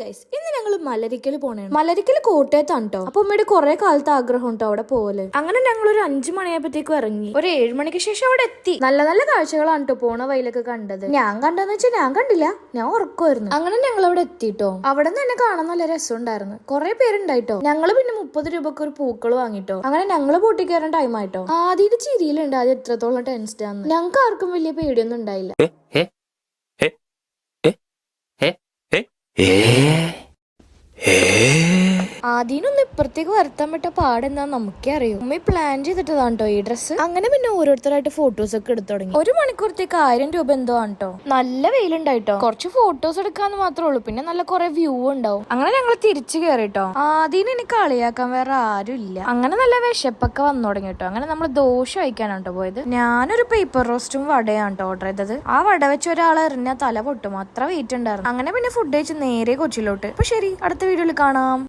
Guys, ഇന്ന് ഞങ്ങൾ മലരിക്കൽ പോണേ. മലരിക്കൽ കോട്ടയത്താണ് കേട്ടോ. അപ്പൊ ഉമ്മയുടെ കുറെ കാലത്ത് ആഗ്രഹം ഉണ്ടോ അവിടെ പോലെ. അങ്ങനെ ഞങ്ങൾ ഒരു 5 മണിയായപ്പോഴത്തേക്കും ഇറങ്ങി. ഒരു 7 മണിക്ക് ശേഷം അവിടെ എത്തി. നല്ല നല്ല കാഴ്ചകളാണ് കേട്ടോ പോണ വഴിയിലൊക്കെ കണ്ടത്. ഞാൻ കണ്ടെന്ന് വെച്ചാൽ ഞാൻ കണ്ടില്ല, ഞാൻ ഉറക്കുമായിരുന്നു. അങ്ങനെ ഞങ്ങൾ അവിടെ എത്തിട്ടോ. അവിടെ നിന്ന് തന്നെ കാണാൻ നല്ല രസം ഉണ്ടായിരുന്നു. കുറെ പേരുണ്ടായിട്ടോ. ഞങ്ങള് പിന്നെ 30 രൂപക്ക് ഒരു പൂക്കൾ വാങ്ങിട്ടോ. അങ്ങനെ ഞങ്ങള് പൂട്ടി കയറാൻ ടൈം ആയിട്ടോ. ആദ്യം ചിരിയിലുണ്ട് അത് എത്രത്തോളം ടെൻസ്ഡ് ആണ്. ഞങ്ങൾക്ക് ആർക്കും വലിയ പേടിയൊന്നും ഉണ്ടായില്ല. ആദ്യമൊന്നും ഇപ്പുറത്തേക്ക് വരുത്താൻ പറ്റ പാടെന്നാ നമുക്കേ അറിയൂ. ഉമ്മ പ്ലാൻ ചെയ്തിട്ടതാണ് കേട്ടോ ഈ ഡ്രസ്സ്. അങ്ങനെ പിന്നെ ഓരോരുത്തരായിട്ട് ഫോട്ടോസ് ഒക്കെ എടുത്തു തുടങ്ങി. 1 മണിക്കൂറത്തേക്ക് 1000 രൂപ എന്തോ ആണ് കേട്ടോ. നല്ല വെയിലുണ്ടായിട്ടോ. കുറച്ച് ഫോട്ടോസ് എടുക്കാന്ന് മാത്രമേ ഉള്ളൂ. പിന്നെ നല്ല കുറെ വ്യൂ ഉണ്ടാവും. അങ്ങനെ ഞങ്ങൾ തിരിച്ചു കയറിട്ടോ. ആദ്യം എനിക്ക് കളിയാക്കാൻ വേറെ ആരും ഇല്ല. അങ്ങനെ നല്ല വിശപ്പൊക്കെ വന്നു തുടങ്ങി കേട്ടോ. അങ്ങനെ നമ്മൾ ദോശ കഴിക്കാനാണ് കേട്ടോ പോയത്. ഞാനൊരു പേപ്പർ റോസ്റ്റും വടയാണ് കേട്ടോ ഓർഡർ ചെയ്തത്. ആ വട വെച്ച് ഒരാളെ എറിഞ്ഞാൽ തല പൊട്ടും, അത്ര വെയിറ്റ് ഉണ്ടായിരുന്നു. അങ്ങനെ പിന്നെ ഫുഡ് കഴിച്ച് നേരെ കൊച്ചിയിലോട്ട്. അപ്പൊ ശരി, അടുത്ത വീഡിയോയിൽ കാണാം.